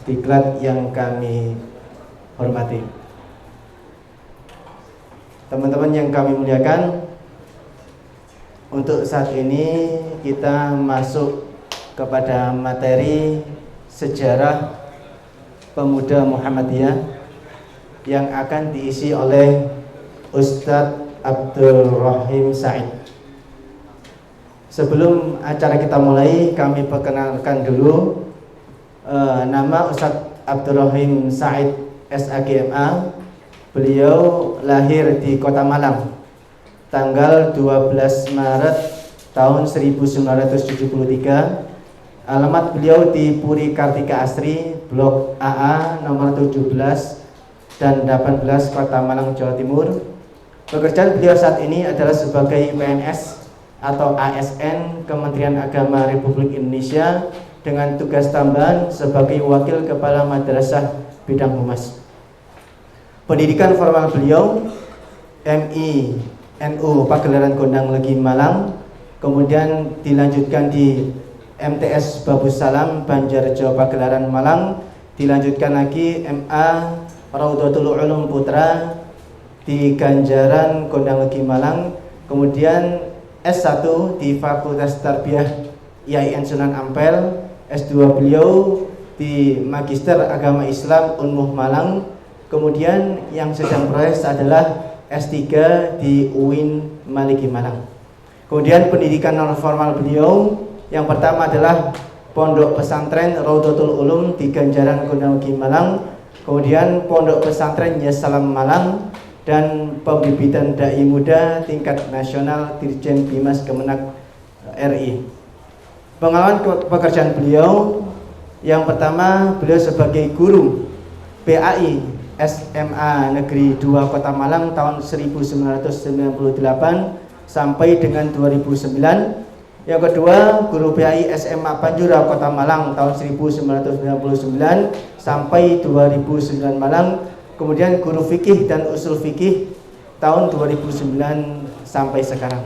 diklat yang kami hormati. Teman-teman yang kami muliakan, untuk saat ini kita masuk kepada materi sejarah pemuda Muhammadiyah yang akan diisi oleh Ustadz Abdul Rahim Said. Sebelum acara kita mulai, kami perkenalkan dulu nama Ustadz Abdul Rahim Said SAGMA. Beliau lahir di Kota Malang tanggal 12 Maret tahun 1973. Alamat beliau di Puri Kartika Asri, Blok AA nomor 17 dan 18 Kota Malang, Jawa Timur. Pekerjaan beliau saat ini adalah sebagai PNS atau ASN Kementerian Agama Republik Indonesia dengan tugas tambahan sebagai Wakil Kepala Madrasah Bidang Humas. Pendidikan formal beliau MI NU Pagelaran Gondang Legi Malang, kemudian dilanjutkan di MTS Babus Salam Banjarjo Pagelaran Malang, dilanjutkan lagi MA Raudhatul Ulum Putra di Ganjaran Gondang Legi Malang, kemudian S1 di Fakultas Tarbiyah IAIN Sunan Ampel, S2 beliau di Magister Agama Islam Unmuh Malang, kemudian yang sedang proses adalah S3 di UIN Maliki Malang. Kemudian pendidikan non formal beliau yang pertama adalah Pondok Pesantren Raudhatul Ulum di Ganjaran Gondang Legi Malang, kemudian Pondok Pesantren Yasalam Malang, dan pembibitan dai muda tingkat nasional Dirjen Bimas Kemenak RI. Pengalaman pekerjaan beliau yang pertama, beliau sebagai guru PAI SMA Negeri 2 Kota Malang tahun 1998 sampai dengan 2009. Yang kedua, guru PAI SMA Panjura Kota Malang tahun 1999 sampai 2009 Malang. Kemudian guru fikih dan usul fikih tahun 2009 sampai sekarang.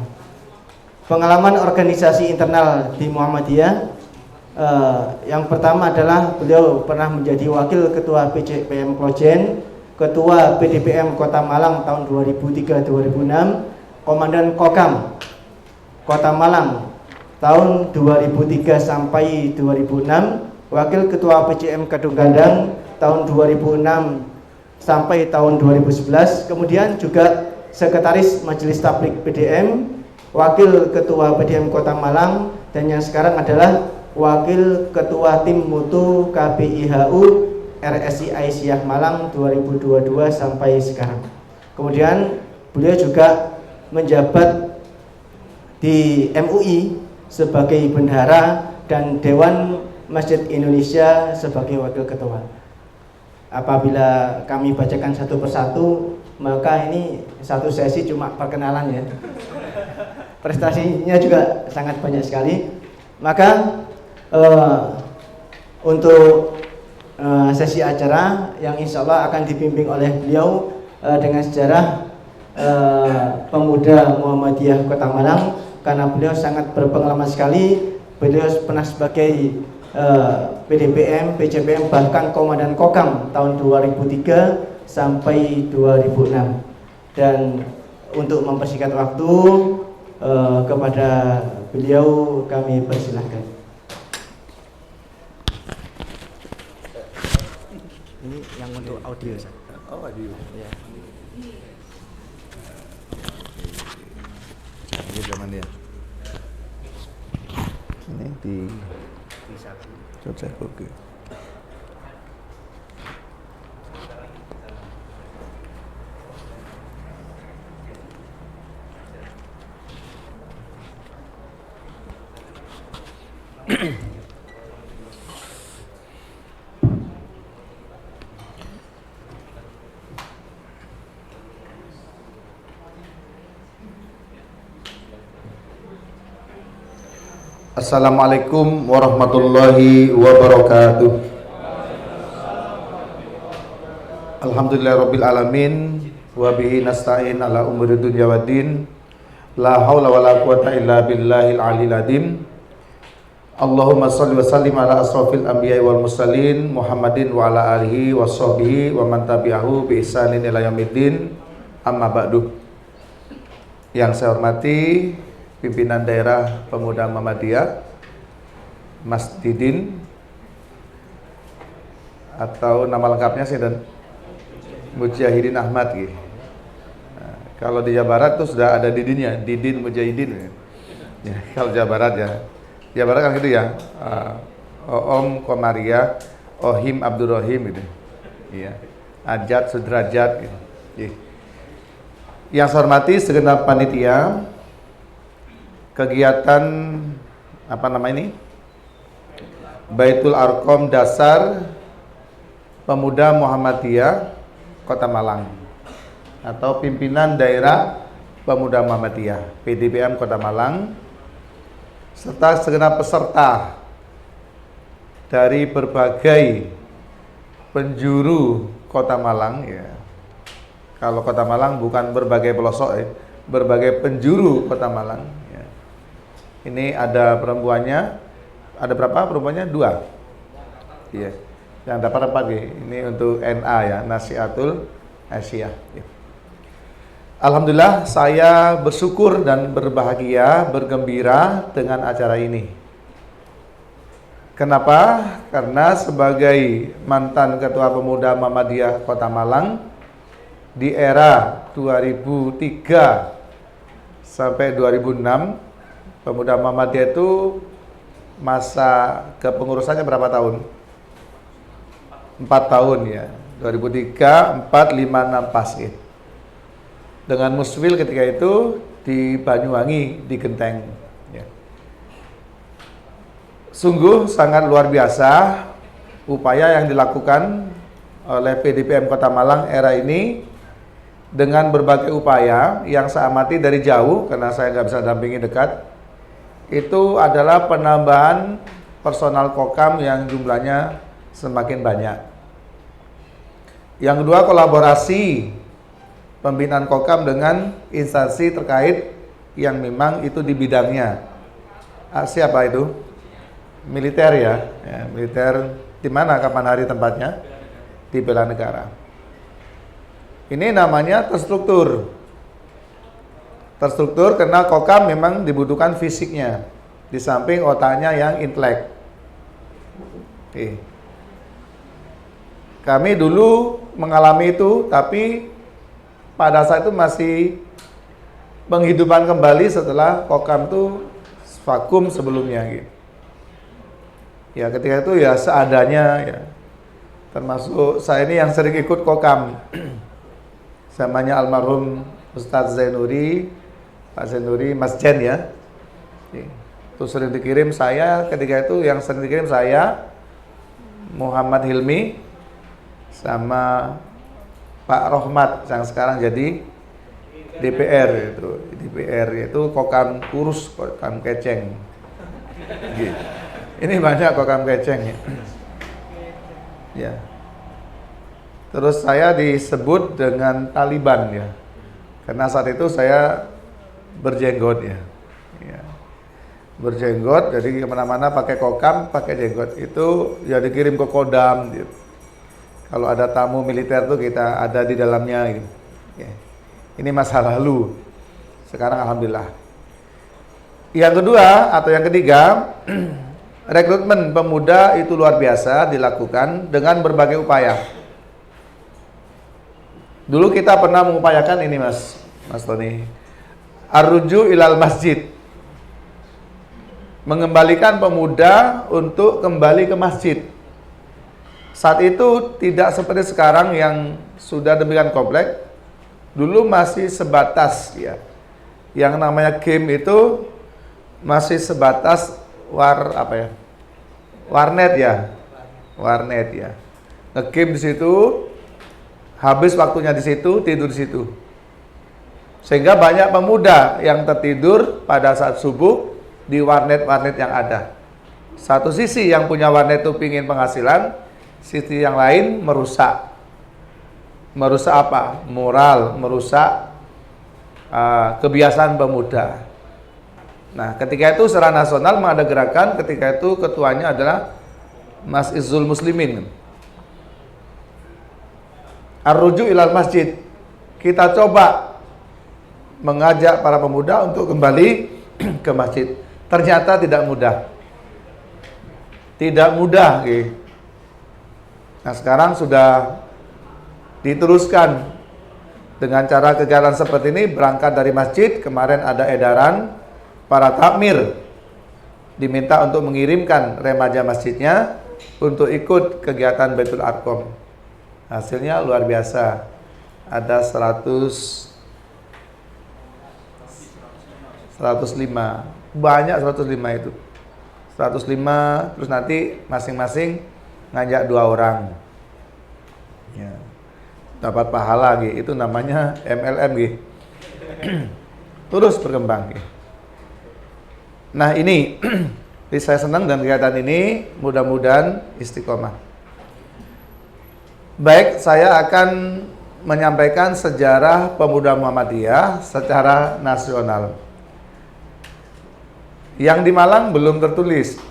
Pengalaman organisasi internal di Muhammadiyah, yang pertama adalah beliau pernah menjadi wakil ketua PCPM Klojen, ketua PDPM Kota Malang tahun 2003-2006, komandan Kokam Kota Malang tahun 2003 sampai 2006, wakil ketua PCM Kadung Gandang tahun 2006 sampai tahun 2011, kemudian juga sekretaris Majelis Tablik PDM, wakil ketua PDM Kota Malang, dan yang sekarang adalah wakil ketua tim mutu KBIHU RSI Aisyah Malang 2022 sampai sekarang. Kemudian beliau juga menjabat di MUI sebagai bendahara dan Dewan Masjid Indonesia sebagai wakil ketua. Apabila kami bacakan satu persatu, maka ini satu sesi cuma perkenalan ya. Prestasinya juga sangat banyak sekali. Maka untuk sesi acara yang insya Allah akan dibimbing oleh beliau dengan sejarah pemuda Muhammadiyah Kota Malang, karena beliau sangat berpengalaman sekali. Beliau pernah sebagai PDPM, PCPM, bahkan komandan Kokam tahun 2003 sampai 2006. Dan untuk mempersingkat waktu, kepada beliau kami persilahkan. Ini yang untuk audio, Ustaz. Oh, audio. Ya. Ini zaman dia. Ini di cocok oke. Assalamualaikum warahmatullahi wabarakatuh. Alhamdulillahirabbil alamin wa bihi nasta'in ala umuri dunya waddin. La haula wala quwata illa billahil aliyil azim. Allahumma shalli wa sallim ala asrofil anbiya'i wal mursalin Muhammadin wa ala alihi wa sahbihi wa man tabi'ahu bi ihsanin ila yaumiddin. Amma ba'du. Yang saya hormati pimpinan daerah Pemuda Muhammadiyah Mas Didin, atau nama lengkapnya sih dan Mujahidin Ahmad gitu. Nah, kalau di Jawa Barat tuh sudah ada Didinnya, Didin Mujahidin ya, kalau Jawa Barat ya. Jawa Barat kan gitu ya, Om Komaria, Ohim Abdurrahim gitu, iya, Ajat Sudrajat gitu. Yang saya hormati segenap panitia kegiatan apa nama ini, Baitul Arqam Dasar Pemuda Muhammadiyah Kota Malang, atau pimpinan daerah Pemuda Muhammadiyah PDPM Kota Malang, serta segenap peserta dari berbagai penjuru Kota Malang ya. Kalau Kota Malang bukan berbagai pelosok ya, berbagai penjuru Kota Malang ya. Ini ada perempuannya, ada berapa perempuannya? 2 iya. Yang dapat 4 ya. Ini untuk NA ya, Nasihatul Asia ya. Alhamdulillah, saya bersyukur dan berbahagia, bergembira dengan acara ini. Kenapa? Karena sebagai mantan Ketua Pemuda Muhammadiyah Kota Malang di era 2003 sampai 2006, Pemuda Muhammadiyah itu masa kepengurusannya berapa tahun? 4 tahun ya. 2003, 4, 5, 6 pas ya. Dengan Muswil ketika itu di Banyuwangi, di Genteng ya. Sungguh sangat luar biasa upaya yang dilakukan oleh PDPM Kota Malang era ini, dengan berbagai upaya yang saya amati dari jauh karena saya nggak bisa dampingi dekat. Itu adalah penambahan personal Kokam yang jumlahnya semakin banyak. Yang kedua, kolaborasi pembinaan Kokam dengan instansi terkait yang memang itu di bidangnya. Siapa itu? Militer ya, militer. Di mana, kapan hari, tempatnya? Di bela negara. Ini namanya terstruktur. Terstruktur karena Kokam memang dibutuhkan fisiknya, di samping otaknya yang intelek. Kami dulu mengalami itu, tapi pada saat itu masih penghidupan kembali setelah Kokam itu vakum sebelumnya gitu. Ya ketika itu ya seadanya ya. Termasuk saya ini yang sering ikut Kokam. Samanya almarhum Ustadz Zainuri, Pak Zainuri, Mas Jen ya. Itu sering dikirim saya, ketika itu yang sering dikirim saya, Muhammad Hilmi, sama Pak Rohmat yang sekarang jadi DPR itu. DPR itu Kokam kurus, Kokam keceng. Gitu. Ini banyak Kokam keceng ya. Ya. Terus saya disebut dengan Taliban ya. Karena saat itu saya berjenggot ya. Ya. Berjenggot, jadi kemana-mana pakai Kokam, pakai jenggot. Itu ya dikirim ke Kodam gitu. Kalau ada tamu militer tuh kita ada di dalamnya gitu. Ya. Ini masa lalu. Sekarang alhamdulillah. Yang kedua atau yang ketiga, rekrutmen pemuda itu luar biasa dilakukan dengan berbagai upaya. Dulu kita pernah mengupayakan ini Mas Tony, Arruju ilal masjid, mengembalikan pemuda untuk kembali ke masjid. Saat itu tidak seperti sekarang yang sudah demikian kompleks. Dulu masih sebatas ya. Yang namanya game itu masih sebatas warnet ya. Warnet ya. Nge-game di situ, habis waktunya di situ, tidur di situ. Sehingga banyak pemuda yang tertidur pada saat subuh di warnet-warnet yang ada. Satu sisi yang punya warnet itu pingin penghasilan, sisi yang lain merusak. Merusak apa? Moral, merusak kebiasaan pemuda. Nah, ketika itu secara nasional ada gerakan, ketika itu ketuanya adalah Mas Izzul Muslimin. Ar-ruju ilal masjid. Kita coba mengajak para pemuda untuk kembali ke masjid. Ternyata tidak mudah. Tidak mudah. Nah, sekarang sudah diteruskan dengan cara kegiatan seperti ini, berangkat dari masjid. Kemarin ada edaran para takmir diminta untuk mengirimkan remaja masjidnya untuk ikut kegiatan Baitul Arqam. Hasilnya luar biasa. Ada 105. Banyak 105 itu. 105, terus nanti masing-masing ngajak 2 orang. Ya. Dapat pahala gitu. Itu namanya MLM gitu. Terus berkembang gitu. Nah, ini saya senang dan kegiatan ini, mudah-mudahan istiqomah. Baik, saya akan menyampaikan sejarah pemuda Muhammadiyah secara nasional. Yang di Malang belum tertulis.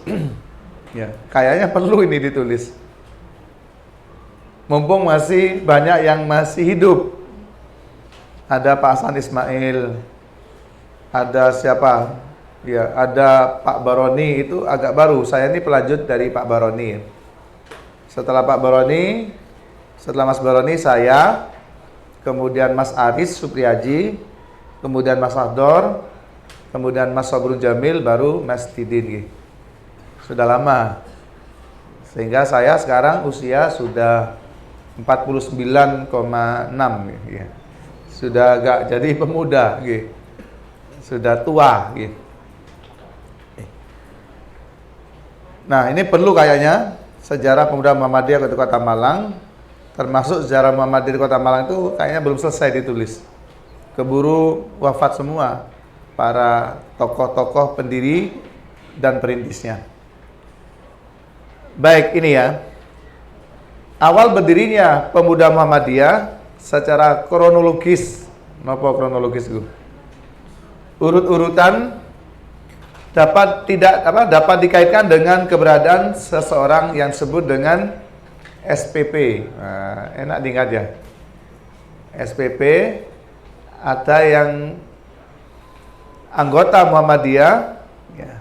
Ya, kayaknya perlu ini ditulis. Mumpung masih banyak yang masih hidup. Ada Pak Hasan Ismail, ada siapa? Ya, ada Pak Baroni, itu agak baru. Saya ini pelanjut dari Pak Baroni. Setelah Pak Baroni, setelah Mas Baroni saya, kemudian Mas Aris Supriyaji, kemudian Mas Ahdor, kemudian Mas Sobrun Jamil, baru Mas Tidin. Sudah lama. Sehingga saya sekarang usia sudah 49,6 ya. Sudah agak jadi pemuda gitu. Sudah tua gitu. Nah, ini perlu kayaknya sejarah pemuda Muhammadiyah di Kota Malang, termasuk sejarah Muhammadiyah di Kota Malang itu kayaknya belum selesai ditulis. Keburu wafat semua para tokoh-tokoh pendiri dan perintisnya. Baik, ini ya. Awal berdirinya pemuda Muhammadiyah secara kronologis, napa kronologis itu? Urut-urutan dapat dikaitkan dengan keberadaan seseorang yang disebut dengan SPP. Nah, enak diingat ya. SPP, ada yang anggota Muhammadiyah, ya,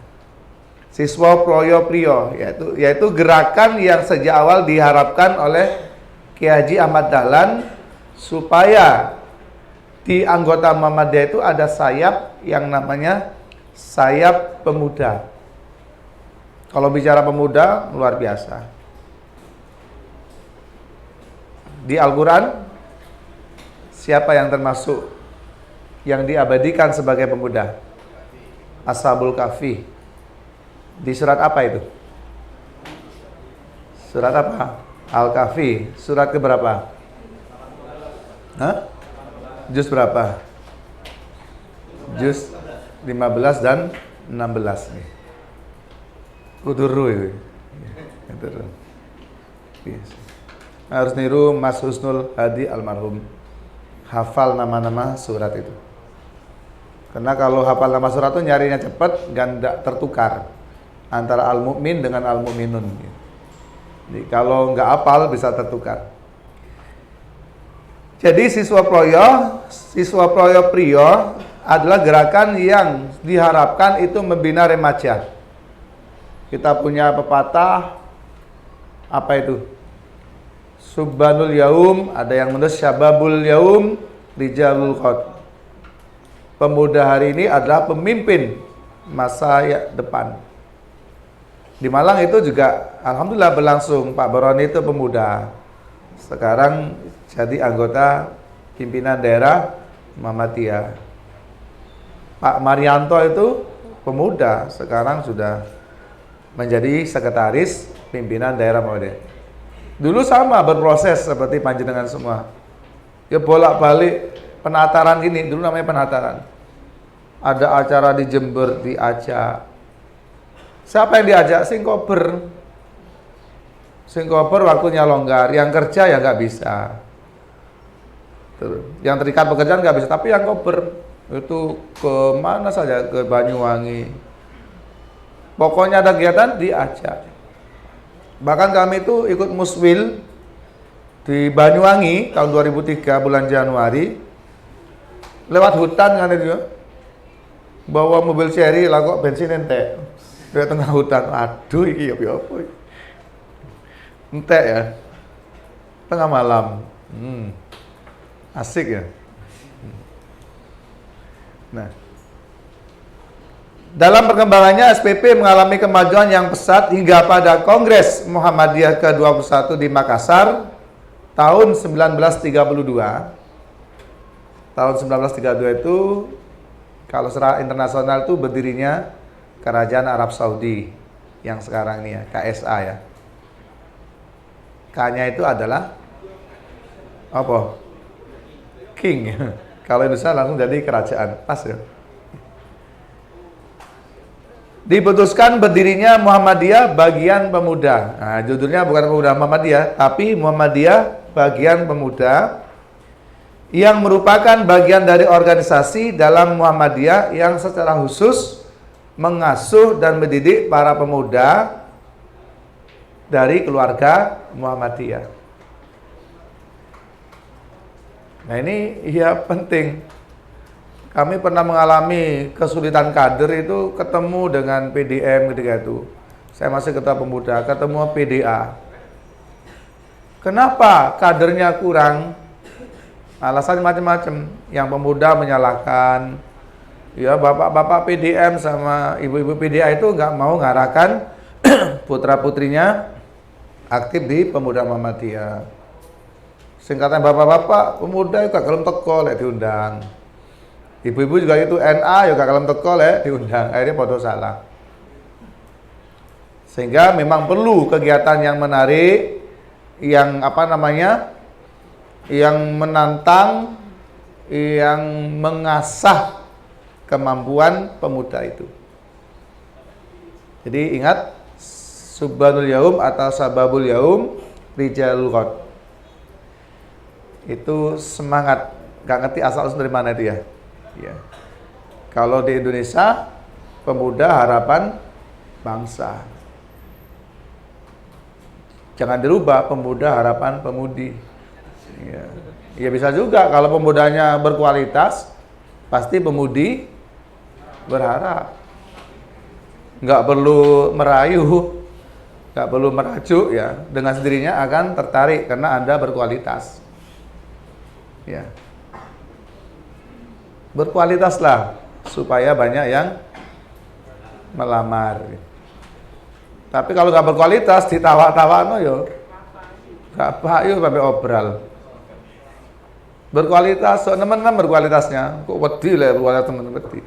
siswa Proyo Prio, yaitu gerakan yang sejak awal diharapkan oleh Kiai Haji Ahmad Dahlan supaya di anggota Muhammadiyah itu ada sayap yang namanya sayap pemuda. Kalau bicara pemuda, luar biasa. Di Al-Quran, siapa yang termasuk yang diabadikan sebagai pemuda? Ashabul Kahfi. Di surat apa itu? Surat apa? Al-Kahfi. Surat keberapa? Hah? Juz berapa? Juz 15 dan 16 nih. Kuduru itu. Harus niru Mas Husnul Hadi almarhum. Hafal nama-nama surat itu. Karena kalau hafal nama surat itu nyarinya cepat, ganda tertukar antara Al-Mu'min dengan Al-Mu'minun. Jadi kalau nggak hafal bisa tertukar. Jadi siswa Proyo Prio adalah gerakan yang diharapkan itu membina remaja. Kita punya pepatah, apa itu? Subhanul Yaum, ada yang menulis Syababul Yaum, Rijalul Qad. Pemuda hari ini adalah pemimpin masa depan. Di Malang itu juga alhamdulillah berlangsung. Pak Baroni itu pemuda. Sekarang jadi anggota pimpinan daerah Muhammadiyah. Pak Marianto itu pemuda, sekarang sudah menjadi sekretaris pimpinan daerah Muhammadiyah. Dulu sama berproses seperti panjenengan semua. Ya bolak-balik penataran ini, dulu namanya penataran. Ada acara di Jember diajak. Siapa yang diajak? Singkober. Singkober waktunya longgar, yang kerja ya nggak bisa. Yang terikat pekerjaan nggak bisa, tapi yang kober Itu ke mana saja, ke Banyuwangi. Pokoknya ada kegiatan diajak. Bahkan kami itu ikut muswil di Banyuwangi tahun 2003 bulan Januari. Lewat hutan kan itu. Bawa mobil Cherry lah kok bensin entek. Di tengah hutan. Aduh iki apa iki. Entek ya. Tengah malam. Asik ya. Nah, dalam perkembangannya SPP mengalami kemajuan yang pesat hingga pada Kongres Muhammadiyah ke-21 di Makassar tahun 1932. Tahun 1932 itu kalau secara internasional itu berdirinya Kerajaan Arab Saudi yang sekarang ini ya, KSA ya. K-nya itu adalah apa? King. Kalau Indonesia langsung jadi kerajaan, pas ya. Diputuskan berdirinya Muhammadiyah Bagian Pemuda. Nah, judulnya bukan Pemuda Muhammadiyah, tapi Muhammadiyah Bagian Pemuda yang merupakan bagian dari organisasi dalam Muhammadiyah yang secara khusus mengasuh dan mendidik para pemuda dari keluarga Muhammadiyah. Nah ini ya penting. Kami pernah mengalami kesulitan kader itu ketemu dengan PDM ketika itu. Saya masih ketua pemuda, ketemu PDA. Kenapa kadernya kurang? Alasan macam-macam. Yang pemuda menyalahkan, ya bapak-bapak PDM sama ibu-ibu PDA itu nggak mau ngarahkan putra-putrinya aktif di Pemuda Muhammadiyah. Singkatan bapak-bapak pemuda juga kalau teko lek diundang. Ibu-ibu juga itu NA juga kalau teko lek diundang. Akhirnya podo salah. Sehingga memang perlu kegiatan yang menarik, yang yang menantang, yang mengasah kemampuan pemuda itu. Jadi ingat Subhanul Yaum atau Sababul Yaum Rijalul Ghad. Itu semangat, nggak ngerti asal-usul dari mana itu ya. Ya. Kalau di Indonesia, pemuda harapan bangsa. Jangan dirubah, pemuda harapan pemudi. Ya. Ya bisa juga kalau pemudanya berkualitas, pasti pemudi berharap. Nggak perlu merayu, nggak perlu merajuk ya. Dengan sendirinya akan tertarik karena Anda berkualitas. Ya. Berkualitaslah supaya banyak yang melamar. Tapi kalau nggak berkualitas ditawa-tawa no yo. Gak payu sampai obral. Berkualitas, so teman-teman berkualitasnya. Kok wedi lah berkualitas teman-teman wedi.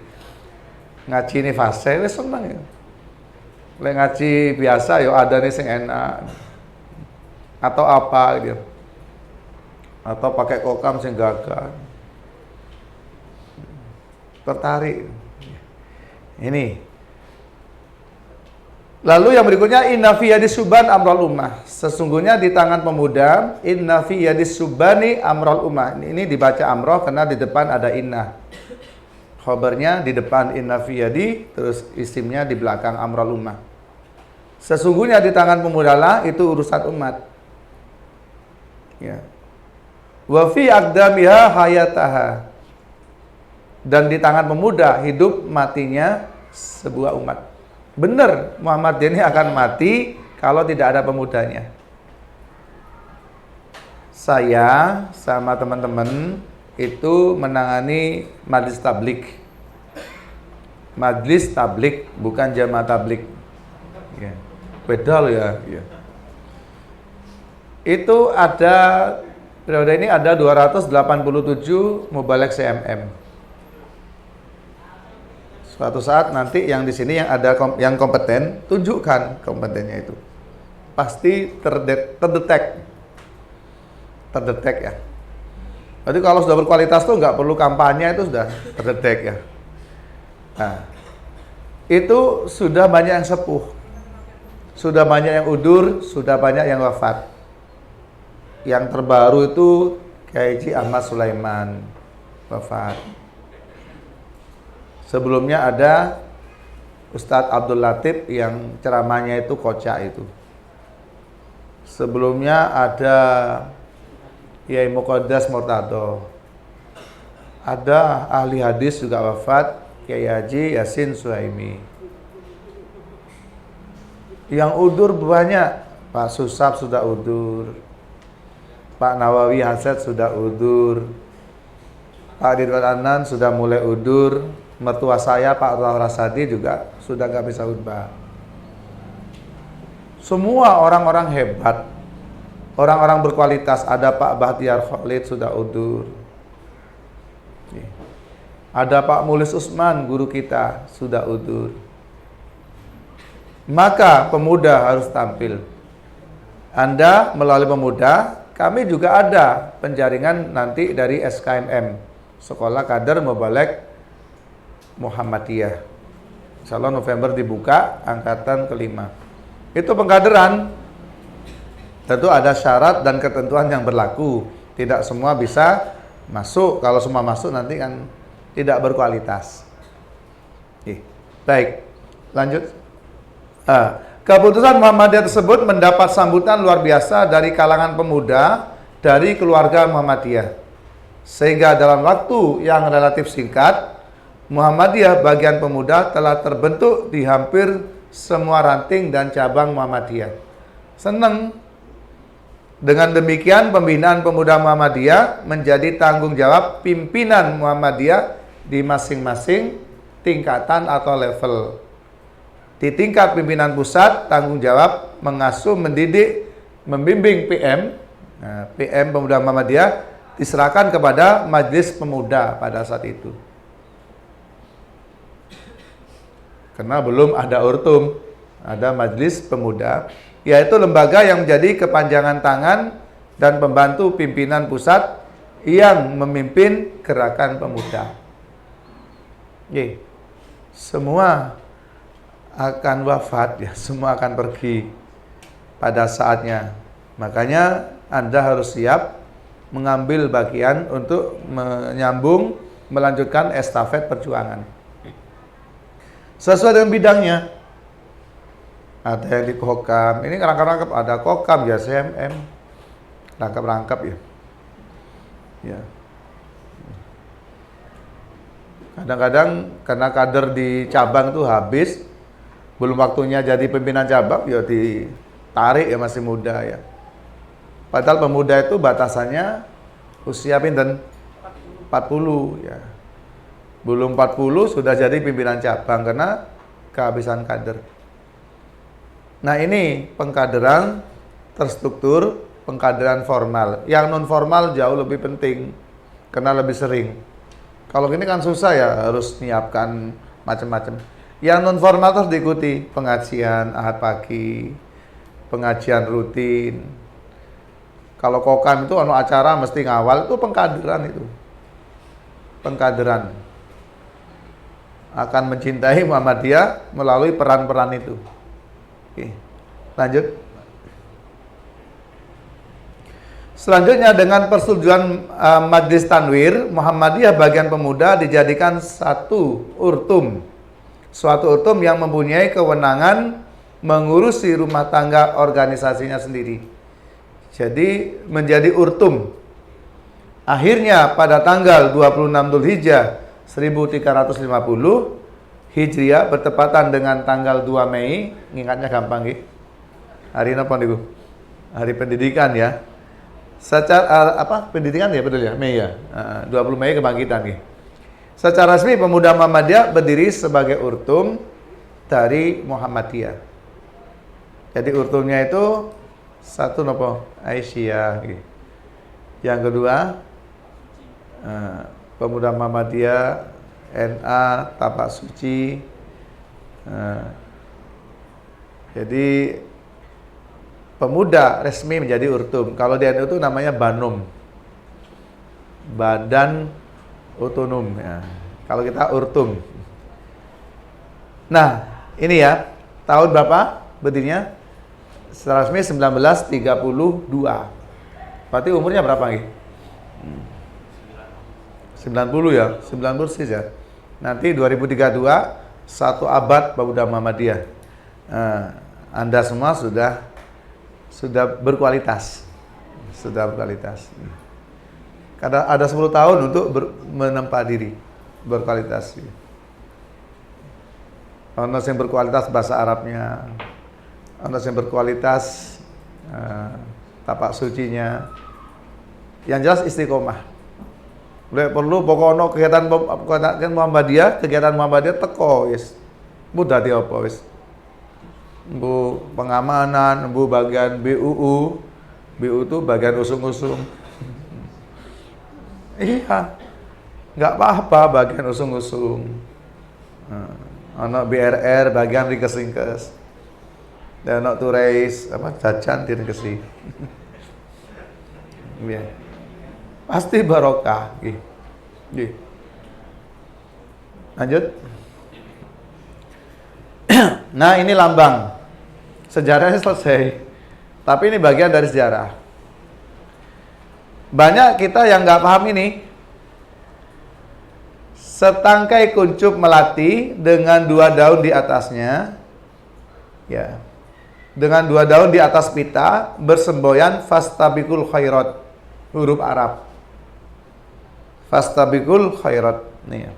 Ngaji ini fase wis seneng ya. Lek ngaji biasa yo ada nih sing enak. Atau apa gitu. Atau pakai kokam sing gagah. Tertarik. Ini. Lalu yang berikutnya inna fi yadis suban amrul ummah. Sesungguhnya di tangan pemuda inna fi yadis subani amrul ummah. Ini dibaca amroh karena di depan ada inna. Khobarnya di depan inna fi yadi, terus isimnya di belakang amrul ummah. Sesungguhnya di tangan pemuda lah itu urusan umat. Ya. Wa fi aqdamiha hayataha. Dan di tangan pemuda hidup matinya sebuah umat. Benar, Muhammad ini akan mati kalau tidak ada pemudanya. Saya sama teman-teman itu menangani majlis tablik. Majlis tablik, bukan jamaah tablik. Ya. Beda loh ya. Ya. Itu ada, periode ini ada 287 mubalek CMM. Suatu saat nanti yang di sini yang ada yang kompeten, tunjukkan kompetennya itu. Pasti terdetek ya. Jadi kalau sudah berkualitas tuh nggak perlu kampanye, itu sudah terdetek ya. Nah, itu sudah banyak yang sepuh, sudah banyak yang udur, sudah banyak yang wafat. Yang terbaru itu Kiai Haji Ahmad Sulaiman wafat. Sebelumnya ada Ustadz Abdul Latif yang ceramahnya itu kocak itu. Sebelumnya ada Kiai Muqaddas Murtado. Ada ahli hadis juga wafat, Kiai Haji Yasin Suhaimi. Yang udur banyak, Pak Susap sudah udur, Pak Nawawi Hasid sudah udur, Pak Ridwan Anan sudah mulai udur, mertua saya Pak Rasadi juga sudah nggak bisa khutbah. Semua orang-orang hebat, orang-orang berkualitas. Ada Pak Bahtiar Khalid sudah udur, ada Pak Mulis Usman guru kita sudah udur. Maka pemuda harus tampil. Anda melalui pemuda, kami juga ada penjaringan nanti dari SKMM, Sekolah Kader Mubalek Muhammadiyah. Insya Allah November dibuka angkatan kelima. Itu pengkaderan. Tentu ada syarat dan ketentuan yang berlaku. Tidak semua bisa masuk. Kalau semua masuk nanti kan tidak berkualitas. Baik, lanjut. Keputusan Muhammadiyah tersebut mendapat sambutan luar biasa dari kalangan pemuda dari keluarga Muhammadiyah. Sehingga dalam waktu yang relatif singkat, Muhammadiyah bagian pemuda telah terbentuk di hampir semua ranting dan cabang Muhammadiyah. Senang. Dengan demikian, pembinaan pemuda Muhammadiyah menjadi tanggung jawab pimpinan Muhammadiyah di masing-masing tingkatan atau level. Di tingkat pimpinan pusat, tanggung jawab mengasuh, mendidik, membimbing PM. PM Pemuda Muhammadiyah diserahkan kepada Majelis Pemuda pada saat itu. Karena belum ada Urtum, ada Majelis Pemuda, yaitu lembaga yang menjadi kepanjangan tangan dan pembantu pimpinan pusat yang memimpin gerakan pemuda. Semua akan wafat, ya, semua akan pergi pada saatnya. Makanya Anda harus siap mengambil bagian untuk menyambung, melanjutkan estafet perjuangan sesuai dengan bidangnya. Ada yang di Kokam, ini rangkap-rangkap, ada Kokam ya, CMM, rangkap-rangkap ya. Ya. Kadang-kadang karena kader di cabang itu habis, belum waktunya jadi pimpinan cabang, ya ditarik ya, masih muda ya. Padahal pemuda itu batasannya usia pinten? 40 ya. Belum 40 sudah jadi pimpinan cabang karena kehabisan kader. Nah, ini pengkaderan terstruktur, pengkaderan formal. Yang non formal jauh lebih penting karena lebih sering. Kalau gini kan susah ya, harus nyiapkan macam-macam. Yang non formal terus diikuti pengajian ahad pagi, pengajian rutin. Kalau Kokam itu acara mesti ngawal, itu pengkaderan itu. Pengkaderan akan mencintai Muhammadiyah melalui peran-peran itu. Oke, lanjut. Selanjutnya dengan persetujuan Majelis Tanwir, Muhammadiyah bagian pemuda dijadikan satu urtum. Suatu urtum yang mempunyai kewenangan mengurusi rumah tangga organisasinya sendiri. Jadi menjadi urtum. Akhirnya pada tanggal 26 Dzulhijjah 1350 Hijriah bertepatan dengan tanggal 2 Mei, ingatnya gampang gitu. Hari apa niku? Hari pendidikan ya. Secara pendidikan ya betul ya, Mei ya. 20 Mei kebangkitan gitu. Secara resmi Pemuda Muhammadiyah berdiri sebagai urtum dari Muhammadiyah. Jadi urtumnya itu satu nopo Aisyah gitu. Yang kedua Pemuda Muhammadiyah NA Tapak Suci. Jadi pemuda resmi menjadi urtum. Kalau di NU itu namanya Banum, Badan Otonom ya. Kalau kita urtum. Nah, ini ya, tahun berapa berdirinya? Secara resmi 1932. Berarti umurnya berapa nih? 90 ya, 90 persis ya. Nanti 2032 1 abad pemuda Muhammadiyah. Anda semua sudah berkualitas. Sudah berkualitas. Ada 10 tahun untuk menempa diri berkualitas. Ono yang berkualitas bahasa Arabnya, ono yang berkualitas tapak sucinya. Yang jelas istiqomah. Perlu pokoknya kegiatan Muhammadiyah teko wis. Mudah dia apa wis. Bu pengamanan, bu bagian BUU. BU itu bagian usung-usung. Iya. Enggak apa-apa bagian usung-usung. Ono BRR bagian ringkes-ringkes. Dan ono turis apa jajan diringkesi. Iya. Pasti barokah. Lanjut. Nah, ini lambang. Sejarahnya selesai. Tapi ini bagian dari sejarah. Banyak kita yang nggak paham ini. Setangkai kuncup melati dengan 2 daun di atasnya. Ya. Dengan 2 daun di atas pita bersemboyan fastabiqul khairat. Huruf Arab. Fastabiqul khairat. Nih ya.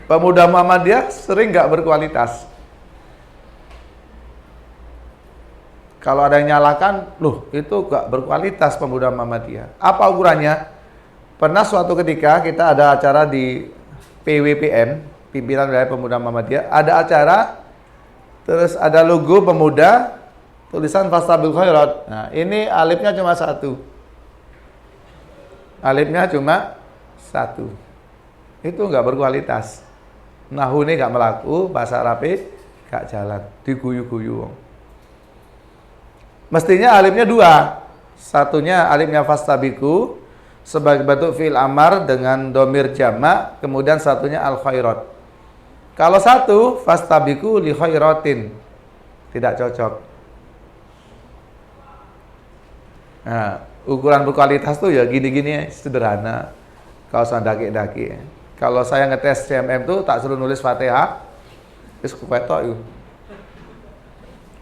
Pemuda Muhammadiyah sering nggak berkualitas. Kalau ada yang nyalakan, loh itu nggak berkualitas pemuda Muhammadiyah. Apa ukurannya? Pernah suatu ketika kita ada acara di PWPM, Pimpinan Wilayah Pemuda Muhammadiyah, ada acara, terus ada logo pemuda, tulisan Fastabiqul khairat. Nah, ini alifnya cuma 1. Alifnya cuma 1. Itu nggak berkualitas. Nahu ini nggak melaku, bahasa Arabnya nggak jalan, diguyu-guyu. Mestinya alifnya 2. Satunya alifnya fastabiqu sebagai bentuk fi'il amar dengan domir jamak, kemudian satunya al khairat. Kalau 1 fastabiqu li khairatin, tidak cocok. Nah, ukuran berkualitas tuh ya gini-gini, sederhana. Kalau usah daki-daki. Kalau saya ngetes CMM tuh tak suruh nulis Fatihah, wis ketok yuk.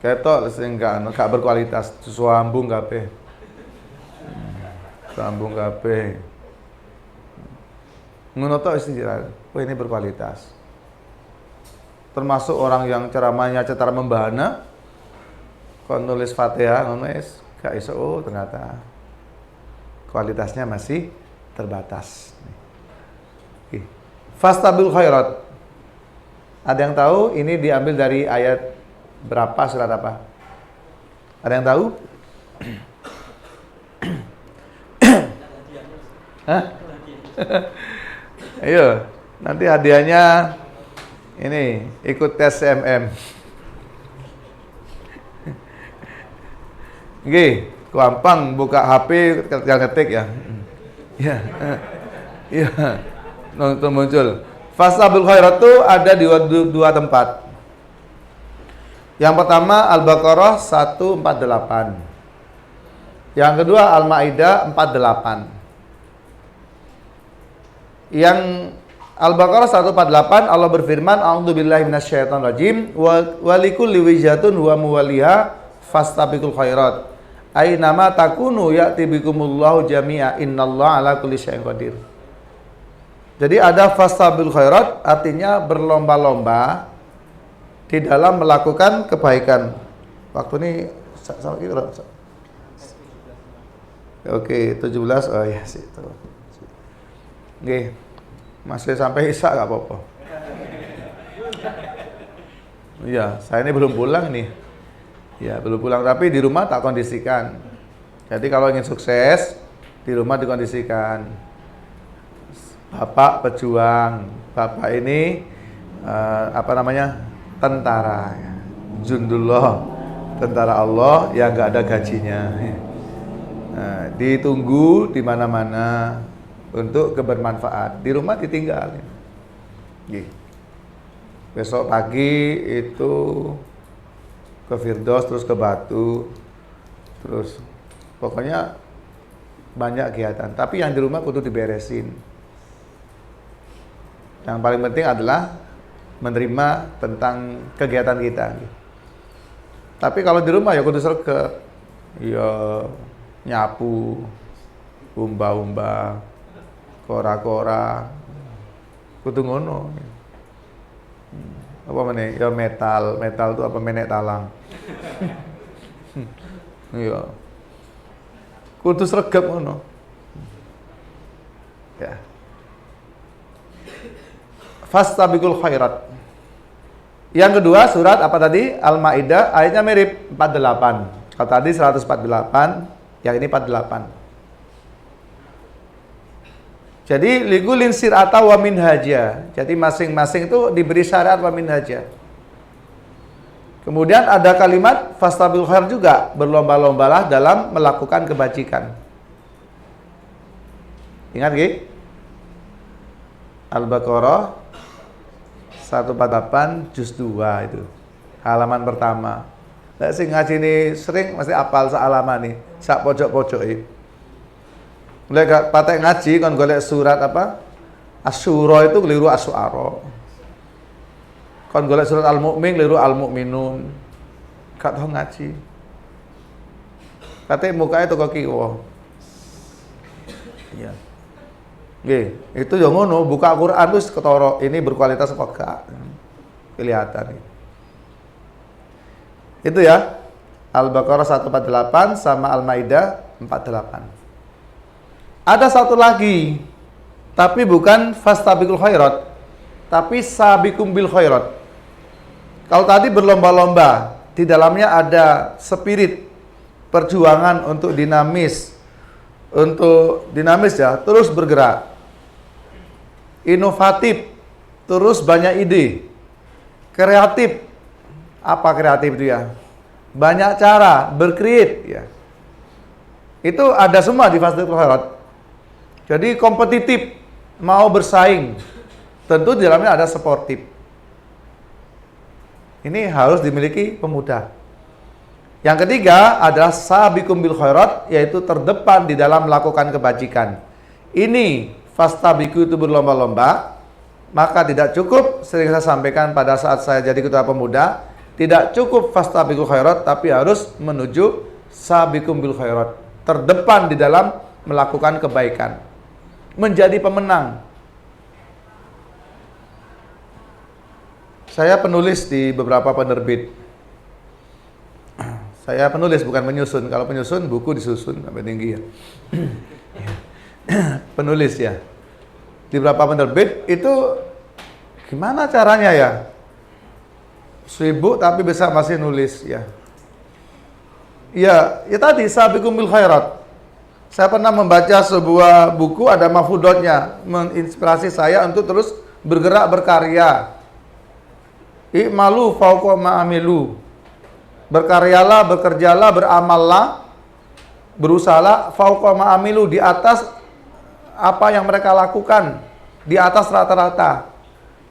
Ketok sing enggak berkualitas, sambung kabeh. Sambung kabeh. Ngono tok wis dikira, oh ini berkualitas. Termasuk orang yang ceramahnya cetar membahana, kon nulis Fatihah ngono wis gak iso, oh ternyata kualitasnya masih terbatas. Fastabiqul khairat. Ada yang tahu ini diambil dari ayat berapa, surat apa? Ada yang tahu? Hah? Ayo, nanti hadiahnya ini ikut tes CMM. Oke, gampang buka HP tinggal ngetik ya. Iya. Iya. Nonton muncul. Fastabiqul khairat itu ada di 2 tempat. Yang pertama Al-Baqarah 148. Yang kedua Al-Maidah 48. Yang Al-Baqarah 148 Allah berfirman, a'udzubillahi minasyaitonirrajim wa likulli wijhatun huwa muwalliha fastabiqul khairat. Ainama takunu ya'ti bikumullahu jami'a innallaha ala kulli syai'in qadir. Jadi ada fastabiqul khairat artinya berlomba-lomba di dalam melakukan kebaikan. Waktu ini sama kita. Oke, 17. Oh ya sih itu. Oke. Masih sampai Isya enggak apa-apa. Iya, saya ini belum pulang nih. Ya, belum pulang tapi di rumah tak kondisikan. Jadi kalau ingin sukses, di rumah dikondisikan. Bapak pejuang, Bapak ini tentara, Jundullah, tentara Allah yang nggak ada gajinya. Nah, ditunggu di mana-mana untuk kebermanfaat. Di rumah ditinggal. Besok pagi itu ke Firdaus, terus ke Batu, terus pokoknya banyak kegiatan. Tapi yang di rumah kudu diberesin. Yang paling penting adalah menerima tentang kegiatan kita. Tapi kalau di rumah ya kudu sregep. Ya nyapu, umba-umba, kora-kora, kudu ngono. Apa meneh? Ya metal itu apa menek talang. Iya. Kudu sregep ngono. Ya. Fastabiqul khairat. Yang kedua surat apa tadi? Al-Maidah, ayatnya mirip 48. Kalau tadi 148, yang ini 48. Jadi ligulin sir'ata wa minhaja. Jadi masing-masing itu diberi syariat wa minhaja. Kemudian ada kalimat fastabiqul khair juga, berlomba-lombalah dalam melakukan kebajikan. Ingat nggih? Al-Baqarah 148 juz 2 itu. Halaman pertama. Lah sing ngaji ini sering mesti apal sak halaman nih, sak pojok-pojok iki. Lek gak patek ngaji kon golek surat apa? Asy-Syura itu keliru Asy-Syu'ara. Kon golek surat Al-Mu'min keliru Al-Mu'minun. Gak tau ngaji. Kate mukanya toko kiwa. Iya. Nggih, itu yo ngono, buka Quran wis ketara ini berkualitas apa gak. Kelihatan. Itu ya. Al-Baqarah 148 sama Al-Maidah 48. Ada satu lagi, tapi bukan fastabiqul khairat, tapi sabiqum bil khairat. Kalau tadi berlomba-lomba, di dalamnya ada spirit perjuangan untuk dinamis ya, terus bergerak. Inovatif, terus banyak ide. Kreatif. Apa kreatif itu ya? Banyak cara, berkreat ya. Itu ada semua di fastabiqul khairat. Jadi kompetitif, mau bersaing. Tentu di dalamnya ada sportif. Ini harus dimiliki pemuda. Yang ketiga adalah sabiqum bil khairat, yaitu terdepan di dalam melakukan kebajikan. Ini fastabiqu itu berlomba-lomba, maka tidak cukup, sering saya sampaikan pada saat saya jadi ketua pemuda, tidak cukup fastabiqul khairat, tapi harus menuju sabiqum bil khairat, terdepan di dalam melakukan kebaikan. Menjadi pemenang. Saya penulis di beberapa penerbit. Saya penulis bukan menyusun. Kalau penyusun buku disusun sampai tinggi ya. Penulis ya. Di beberapa penerbit itu gimana caranya ya? Sibuk tapi bisa masih nulis ya. Ya tadi sabiqum bil khairat. Saya pernah membaca sebuah buku, ada mahfudotnya, menginspirasi saya untuk terus bergerak berkarya. I'malu fauqa ma'amilu. Berkaryalah, bekerjalah, beramallah, berusahalah fauqa ma'amilu, di atas apa yang mereka lakukan, di atas rata-rata.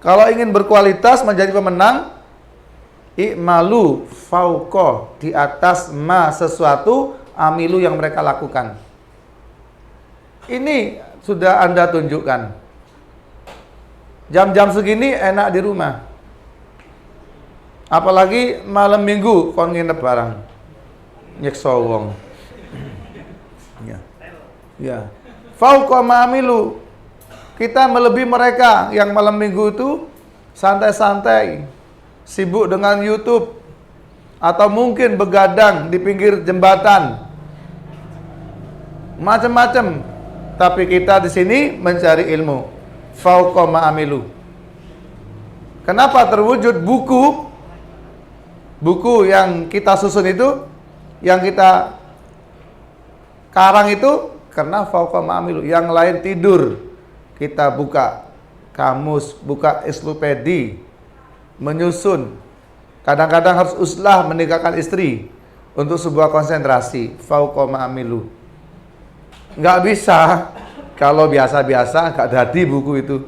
Kalau ingin berkualitas menjadi pemenang, i'malu fauqa, di atas ma sesuatu amilu yang mereka lakukan. Ini sudah Anda tunjukkan. Jam-jam segini enak di rumah. Apalagi malam minggu kon nginep barang. Nyekso wong. Ya. Fauqa ma'amilu. Kita melebihi mereka yang malam minggu itu santai-santai, sibuk dengan YouTube, atau mungkin begadang di pinggir jembatan. Macam-macam. Tapi kita di sini mencari ilmu. Fauqa ma'amilu. Kenapa terwujud buku? Buku yang kita susun itu, yang kita karang itu, karena fauqa ma'amilu. Yang lain tidur, kita buka kamus, buka ensiklopedi, menyusun. Kadang-kadang harus uslah menikahkan istri untuk sebuah konsentrasi. Fauqa ma'amilu. Nggak bisa kalau biasa-biasa, nggak jadi buku itu.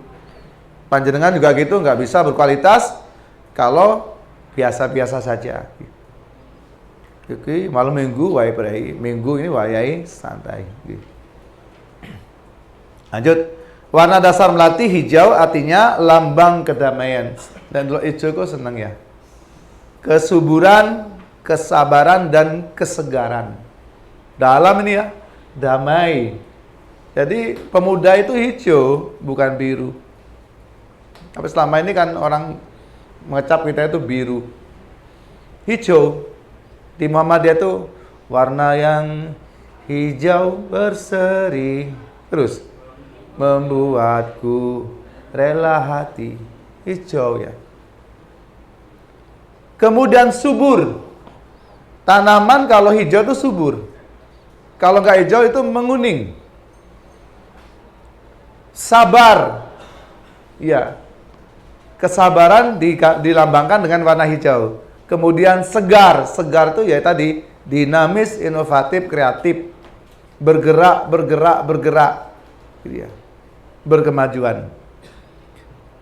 Panjenengan juga gitu, nggak bisa berkualitas kalau biasa-biasa saja. Oke, malam minggu wae prei, minggu ini wayahe santai. Lanjut. Warna dasar melati hijau artinya lambang kedamaian. Dan kalau hijau kok senang ya. Kesuburan, kesabaran, dan kesegaran. Dalam ini ya, damai. Jadi pemuda itu hijau, bukan biru. Tapi selama ini kan orang mengecap kita itu biru. Hijau. Di Muhammadiyah itu warna yang hijau berseri. Terus membuatku rela hati. Hijau ya. Kemudian subur. Tanaman kalau hijau itu subur. Kalau nggak hijau itu menguning. Sabar. Ya. Kesabaran dilambangkan dengan warna hijau. Kemudian segar. Segar itu ya tadi dinamis, inovatif, kreatif. Bergerak, gitu ya. Berkemajuan.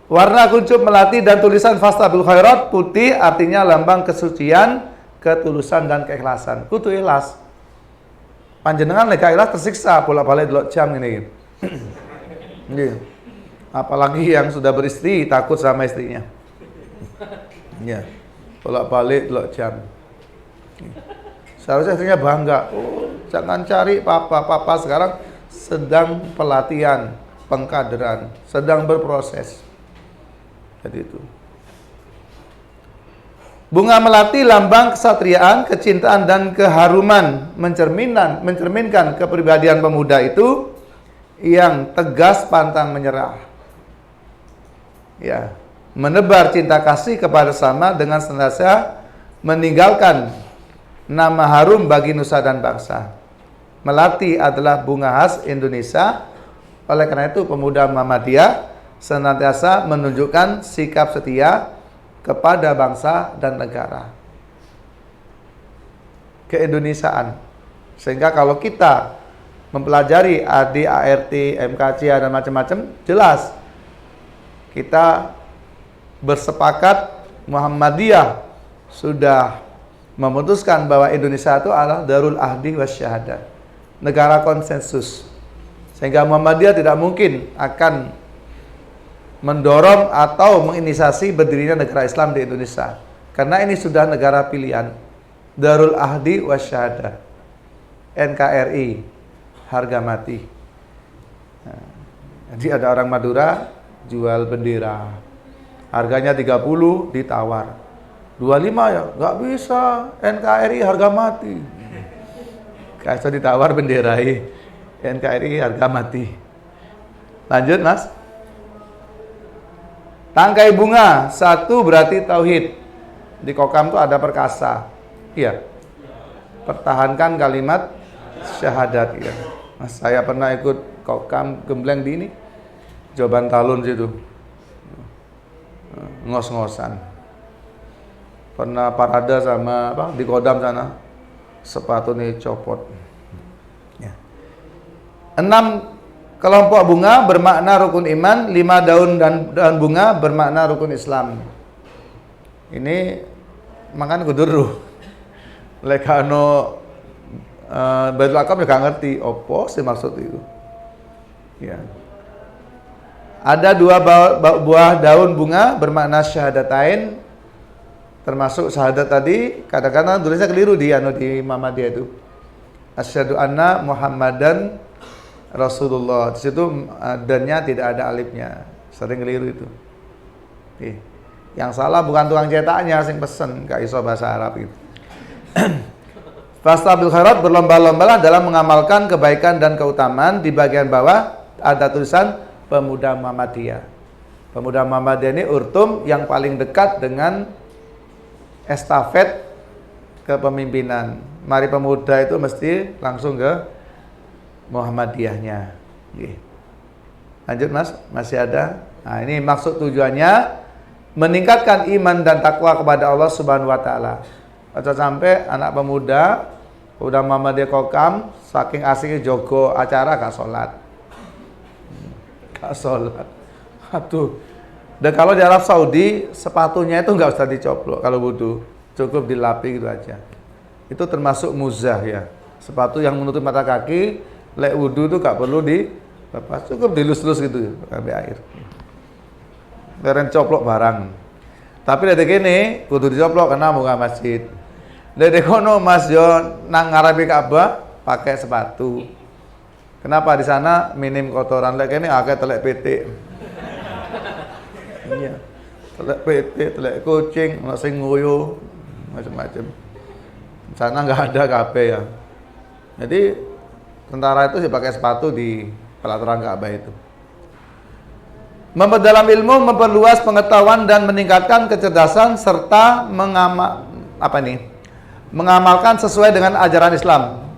Warna kuncup melati dan tulisan Fastabil Khairat putih artinya lambang kesucian, ketulusan dan keikhlasan. Kudu ikhlas. Panjenengan lek ikhlas tersiksa bolak-balik delok jam ini. Nggih. Apalagi yang sudah beristri takut sama istrinya. Ya. Bolak-balik delok jam. Seharusnya istrinya bangga. Oh, jangan cari papa sekarang sedang pelatihan, pengkaderan, sedang berproses. Jadi itu. Bunga melati lambang kesatriaan, kecintaan dan keharuman, mencerminkan kepribadian pemuda itu yang tegas pantang menyerah. Ya, menebar cinta kasih kepada sama dengan senantiasa meninggalkan nama harum bagi nusa dan bangsa. Melati adalah bunga khas Indonesia. Oleh karena itu pemuda Muhammadiyah senantiasa menunjukkan sikap setia kepada bangsa dan negara. Keindonesiaan. Sehingga kalau kita mempelajari AD, ART, MKC dan macam-macam, jelas kita bersepakat Muhammadiyah sudah memutuskan bahwa Indonesia itu adalah Darul Ahdi Wasyahadah, negara konsensus. Sehingga Muhammadiyah tidak mungkin akan mendorong atau menginisiasi berdirinya negara Islam di Indonesia. Karena ini sudah negara pilihan. Darul Ahdi Wasyahadah. NKRI. Harga mati. Nah, jadi ada orang Madura jual bendera. Harganya 30 ditawar. 25 ya? Nggak bisa. NKRI harga mati. Kasih ditawar benderai. NKRI harga mati. Lanjut Mas. Tangkai bunga, satu berarti tauhid. Di kokam itu ada perkasa. Iya. Pertahankan kalimat syahadat ya. Nah, saya pernah ikut kokam gembleng di ini. Jawaban talun situ. Ngos-ngosan. Pernah parade sama di Kodam sana. Sepatu nih copot. Ya. 6 kelompok bunga bermakna rukun iman, 5 daun dan daun bunga bermakna rukun Islam. Ini makan kuduru. Lekano Baitul Aqab juga ngerti opo sih maksud itu. Ya. Ada 2 buah daun bunga bermakna syahadatain, termasuk syahadat tadi. Kadang-kadang tulisnya keliru di Muhammadiyah itu. Asyhadu anna Muhammadan Rasulullah. Di situ dannya tidak ada alifnya. Sering keliru itu. Yang salah bukan tukang cetaknya, sing pesen gak iso bahasa Arab itu. Fastabil Khairat berlomba-lombalah dalam mengamalkan kebaikan dan keutamaan. Di bagian bawah ada tulisan Pemuda Muhammadiyah. Pemuda Muhammadiyah ini urtum yang paling dekat dengan estafet kepemimpinan. Mari pemuda itu mesti langsung ke Muhammadiyahnya. Lanjut Mas, masih ada. Nah, ini maksud tujuannya meningkatkan iman dan takwa kepada Allah Subhanahu wa taala. Atau sampai anak pemuda udah Muhammadiyah kokam saking asiknya jogo acara gak sholat. Gak sholat. Aduh. Dan kalau di Arab Saudi sepatunya itu nggak usah dicoplok kalau wudu, cukup dilapi gitu aja. Itu termasuk muzah ya. Sepatu yang menutup mata kaki lek wudu itu gak perlu Bapak cukup dilus-lus gitu sampai air. Keren coplok barang. Tapi dari gini, kudu dicoplok karena muka masjid. Dari kono Mas yo nang ngarepe Ka'bah pakai sepatu. Kenapa di sana minim kotoran lek kene akeh telek pitik. Iya. Telek pitik, telek kucing, ono sing ngoyo, macam-macam. Di sana nggak ada kabeh ya. Jadi tentara itu sih pakai sepatu di pelataran Ka'bah itu. Memperdalam ilmu, memperluas pengetahuan dan meningkatkan kecerdasan serta mengamalkan sesuai dengan ajaran Islam.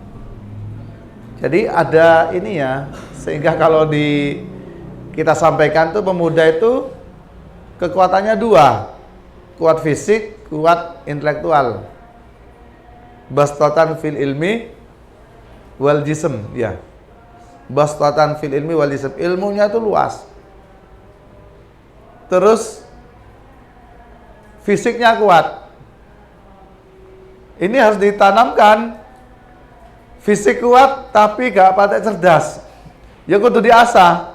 Jadi ada ini ya, sehingga kalau kita sampaikan tuh pemuda itu kekuatannya dua, kuat fisik, kuat intelektual. Bastatan fil ilmi wal jism, ya. Bastatan fil ilmi wal jism, ilmunya itu luas. Terus fisiknya kuat. Ini harus ditanamkan. Fisik kuat tapi gak patek cerdas. Ya kudu diasah.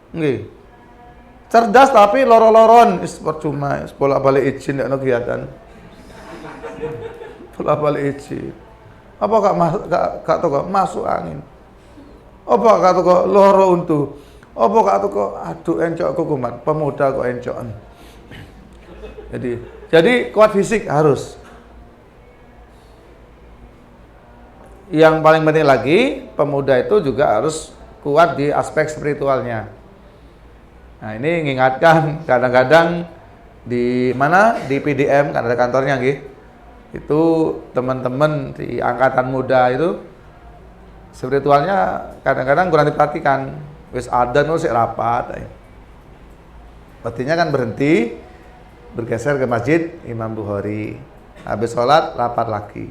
Nggih. Cerdas tapi loro-loron, percuma, bolak-balik izin nek kegiatan. Bolak-balik izin. Apa gak toko masuk angin. Apa gak toko loro untu. Apa kak tuh kok aduh encok kuman pemuda kok encokan. Jadi kuat fisik harus. Yang paling penting lagi pemuda itu juga harus kuat di aspek spiritualnya. Nah ini mengingatkan kadang-kadang di mana di PDM kan ada kantornya gitu. Itu teman-teman di angkatan muda itu spiritualnya kadang-kadang kurang diperhatikan. Wis ada no sik rapat. Artinya kan berhenti, bergeser ke masjid Imam Bukhari. Habis sholat rapat lagi.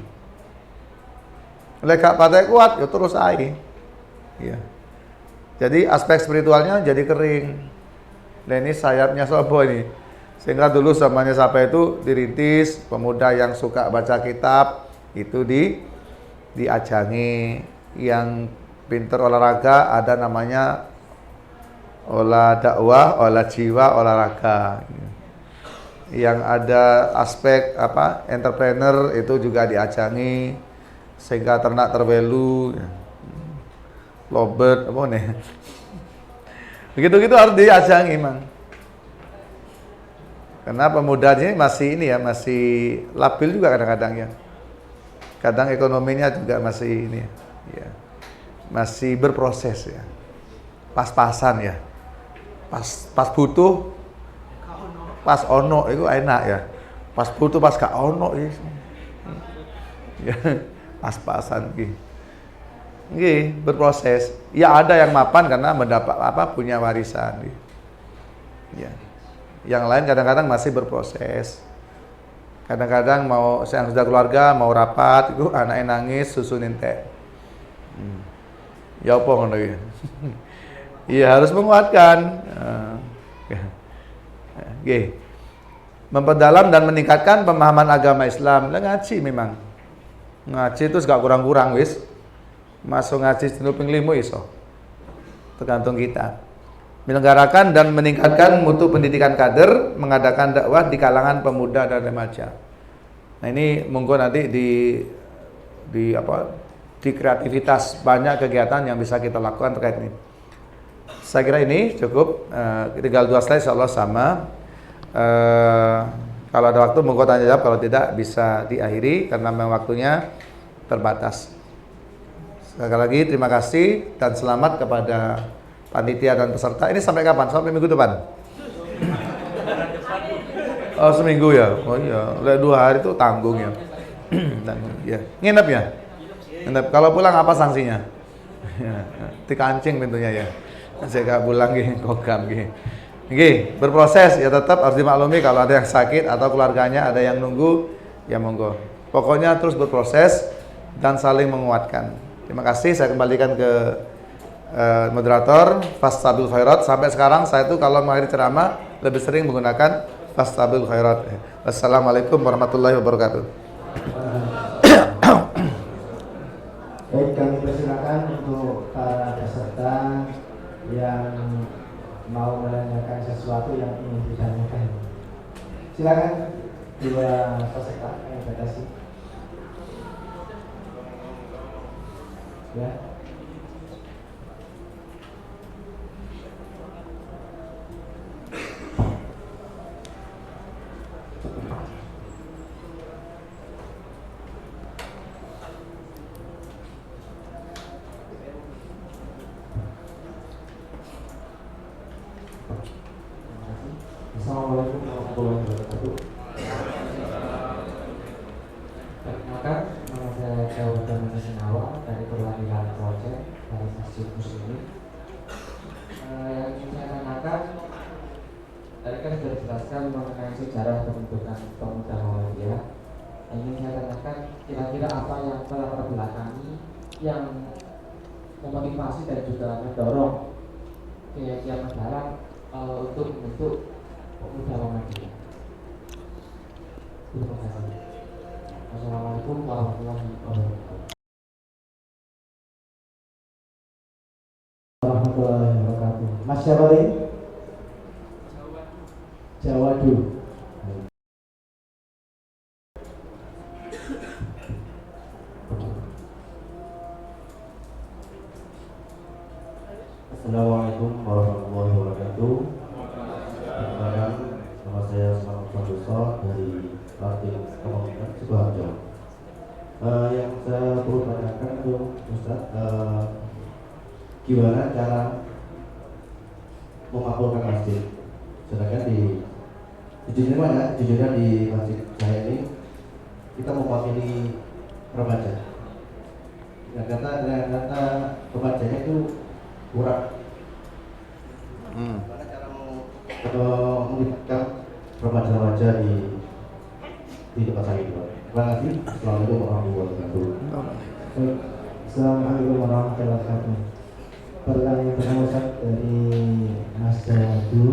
Lek gak patek kuat ya terus ae. Iya. Jadi aspek spiritualnya jadi kering. Nah ini sayapnya sapa ini? Sehingga dulu zamannya siapa itu dirintis pemuda yang suka baca kitab itu diajangi, yang pinter olahraga ada namanya olah dakwah, olah jiwa, olahraga. Yang ada aspek entrepreneur itu juga diajangi, sehingga ternak terwelu, lobet apa nih. Begitu-gitu harus diajangi, Mang. Karena pemuda ini masih masih labil juga kadang-kadang ya. Kadang ekonominya juga masih ya. Masih berproses ya. Pas-pasan ya. Pas butuh, pas ono itu enak ya. Pas butuh pas gak ono ya. Pas-pasan gitu. Nggih, berproses. Ya ada yang mapan karena mendapat punya warisan gitu. Ya. Yang lain kadang-kadang masih berproses. Kadang-kadang yang sudah keluarga mau rapat itu anaknya nangis susunin teh. Ya apa ngono iki. Iya harus menguatkan. Nggih. Memperdalam dan meningkatkan pemahaman agama Islam. Lah ngaji memang. Ngaji itu gak kurang-kurang wis. Masuk ngaji dino ping 5 iso. Tergantung kita. Menyelenggarakan dan meningkatkan mutu pendidikan kader, mengadakan dakwah di kalangan pemuda dan remaja. Nah ini monggo nanti di kreativitas banyak kegiatan yang bisa kita lakukan terkait ini. Saya kira ini cukup. Tinggal 2 slide insyaallah sama. Kalau ada waktu monggo tanya jawab, kalau tidak bisa diakhiri karena memang waktunya terbatas. Sekali lagi terima kasih dan selamat kepada panitia dan peserta. Ini sampai kapan? Sampai minggu depan? Oh seminggu ya? Oh iya, udah 2 hari itu tanggung ya. Ya. Nginep ya? Nginep. Kalau pulang apa sanksinya? Dikancing tentunya ya. Saya gak pulang gini, kogam gini. Oke, berproses ya, tetap harus dimaklumi kalau ada yang sakit atau keluarganya ada yang nunggu, ya monggo. Pokoknya terus berproses dan saling menguatkan. Terima kasih, saya kembalikan ke moderator Fastabil Khairat. Sampai sekarang saya itu kalau mengakhiri ceramah lebih sering menggunakan Fastabil Khairat. Wassalamualaikum warahmatullahi wabarakatuh. Baik, kami persilakan untuk para peserta yang mau menanyakan sesuatu yang ingin ditanyakan. Silakan dua peserta yang batasi. Ya. Assalamualaikum warahmatullahi wabarakatuh. Perkenalkan, nama saya Jawatan Mesenawa dari Perwakilan Project dari Masjid Muslimin. Yang ingin saya tanyakan, tadi kan sudah dijelaskan mengenai sejarah pembentukan pemuda Muhammadiyah. Yang ingin saya tanyakan, kira-kira apa yang melatar belakangi yang memotivasi dan juga mendorong Kiai Madalang untuk membentuk pemuda Muhammadiyah. Terima kasih. Assalamualaikum warahmatullahi wabarakatuh. Warahmatullahi wabarakatuh. Mas siapa tadi? Jawadu. Assalamualaikum warahmatullahi wabarakatuh. Perkenalkan, nama saya Selamat Santoso dari Partai Komunitas Sidoarjo. Yang saya perlu tanyakan itu Ustaz, gimana cara memakmurkan masjid? Sedangkan jujurnya di masjid saya ini kita mewakili remaja. Dan kata remajanya itu kurang. Gimana cara mengikutkan remaja-remaja di tempat saya itu? Terima kasih. Assalamualaikum warahmatullahi wabarakatuh. Assalamualaikum warahmatullahi wabarakatuh. Pertanyaan pertama Ustaz dari Mas Jawadu,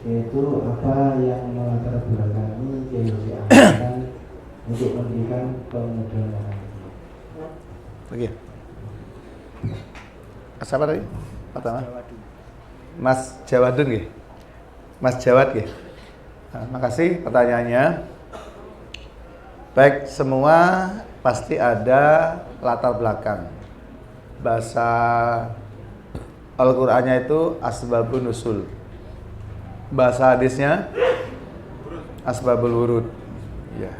yaitu apa yang melatar belakangi Kiai Ahmad untuk mendirikan pemuda Muhammadiyah? Oke. Siapa tadi? Pertama. Mas Jawadun nggih. Mas Jawad nggih. Nah, makasih pertanyaannya. Baik, semua pasti ada latar belakang. Bahasa Al-Qur'annya itu asbabun nusul. Bahasa hadisnya asbabul wurud. Ya.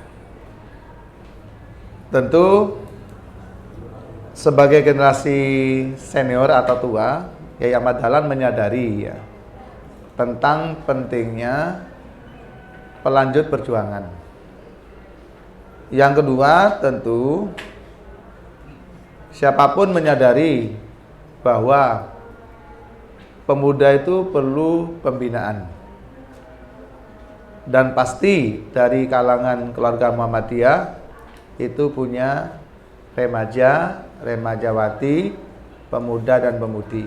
Tentu sebagai generasi senior atau tua, Kiai Ahmad Dahlan menyadari ya, tentang pentingnya pelanjut perjuangan. Yang kedua, tentu siapapun menyadari bahwa pemuda itu perlu pembinaan. Dan pasti dari kalangan keluarga Muhammadiyah itu punya remaja, remajawati, pemuda dan pemudi.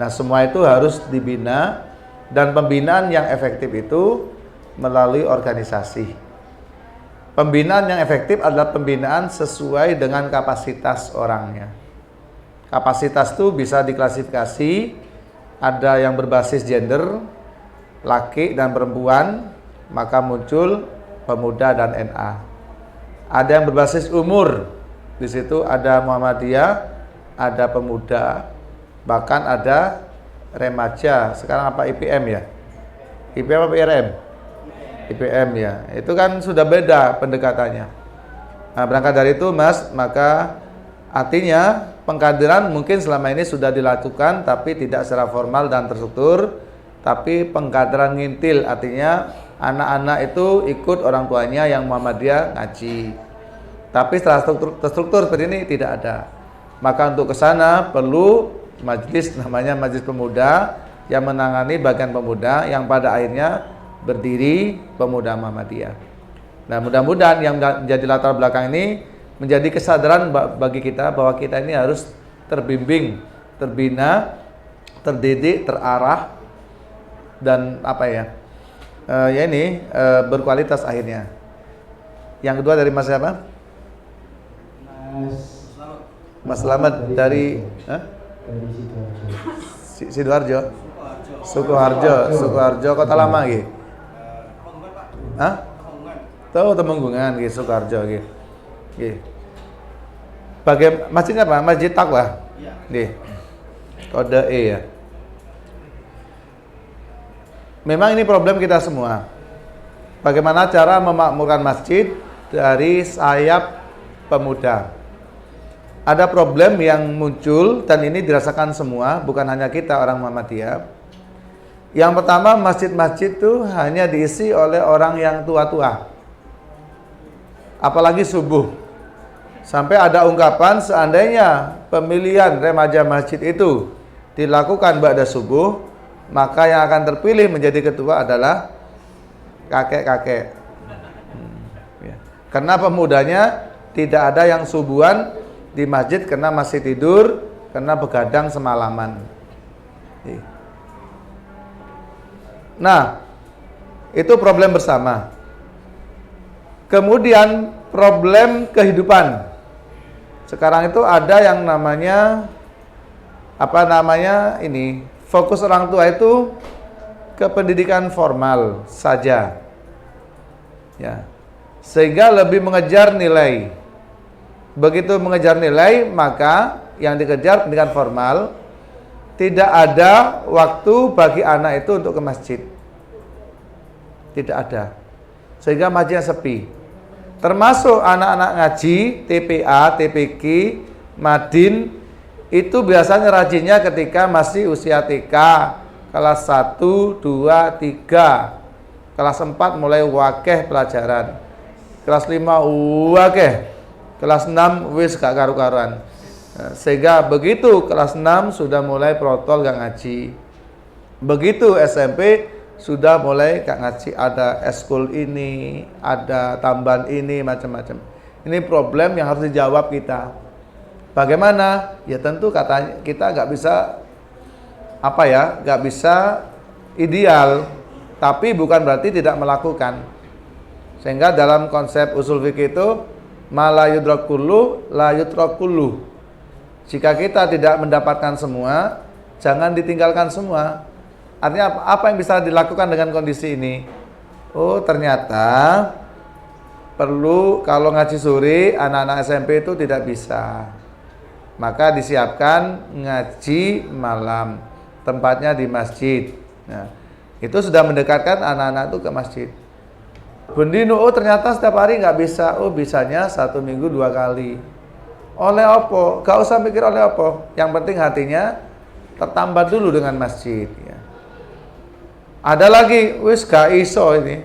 Nah, semua itu harus dibina, dan pembinaan yang efektif itu melalui organisasi. Pembinaan yang efektif adalah pembinaan sesuai dengan kapasitas orangnya. Kapasitas itu bisa diklasifikasi, ada yang berbasis gender, laki dan perempuan, maka muncul pemuda dan NA. Ada yang berbasis umur, di situ ada Muhammadiyah, ada pemuda, bahkan ada remaja. Sekarang apa IPM ya? IPM apa IRM? IPM ya. Itu kan sudah beda pendekatannya. Nah, berangkat dari itu Mas, maka artinya pengkaderan mungkin selama ini sudah dilakukan tapi tidak secara formal dan terstruktur, tapi pengkaderan ngintil, artinya anak-anak itu ikut orang tuanya yang Muhammadiyah ngaji. Tapi setelah terstruktur seperti ini tidak ada. Maka untuk ke sana perlu majelis, namanya Majelis Pemuda, yang menangani bagian pemuda yang pada akhirnya berdiri Pemuda Muhammadiyah. Nah, mudah-mudahan yang menjadi latar belakang ini menjadi kesadaran bagi kita bahwa kita ini harus terbimbing, terbina, terdidik, terarah, dan apa ya? Berkualitas akhirnya. Yang kedua dari Mas siapa? Mas Selamat dari Sidoarjo. Sidoarjo. Sukoharjo Kota Lama nggih. Hah? Tahu Temenggungan nggih Sukoharjo nggih. Nggih. Masjidnya apa? Masjid Taqwa. Nggih. Kode E ya. Memang ini problem kita semua. Bagaimana cara memakmurkan masjid dari sayap pemuda? Ada problem yang muncul dan ini dirasakan semua, bukan hanya kita orang Muhammadiyah. Yang pertama, masjid-masjid itu hanya diisi oleh orang yang tua-tua. Apalagi subuh. Sampai ada ungkapan seandainya pemilihan remaja masjid itu dilakukan ba'da subuh, maka yang akan terpilih menjadi ketua adalah kakek-kakek. Ya. Karena pemudanya tidak ada yang subuhan di masjid karena masih tidur, karena begadang semalaman. Nah, itu problem bersama. Kemudian problem kehidupan. Sekarang itu ada yang namanya fokus orang tua itu ke pendidikan formal saja. Ya. Sehingga lebih mengejar nilai. Begitu mengejar nilai, maka yang dikejar pendidikan formal, tidak ada waktu bagi anak itu untuk ke masjid. Tidak ada. Sehingga masjidnya sepi. Termasuk anak-anak ngaji, TPA, TPQ, Madin, itu biasanya rajinnya ketika masih usia TK, kelas 1, 2, 3. Kelas 4 mulai wakeh pelajaran. Kelas 5 wakeh. Kelas 6 wis gak karu-karuan. Sehingga begitu kelas 6 sudah mulai protol gak ngaji. Begitu SMP sudah mulai gak ngaji, ada eskul ini, ada tambahan ini, macam-macam. Ini problem yang harus dijawab kita. Bagaimana? Ya tentu katanya kita gak bisa gak bisa ideal, tapi bukan berarti tidak melakukan. Sehingga dalam konsep usul fikih itu la yudrakulu, la yutrakulu. Jika kita tidak mendapatkan semua, jangan ditinggalkan semua. Artinya apa yang bisa dilakukan dengan kondisi ini? Oh, ternyata perlu kalau ngaji sore anak-anak SMP itu tidak bisa. Maka disiapkan ngaji malam. Tempatnya di masjid. Nah, itu sudah mendekatkan anak-anak itu ke masjid. Bendino, oh ternyata setiap hari nggak bisa. Oh, bisanya 1 minggu 2 kali. Oleh apa? Gak usah mikir oleh apa. Yang penting hatinya tertambat dulu dengan masjid. Ya. Ada lagi, wis gak iso ini.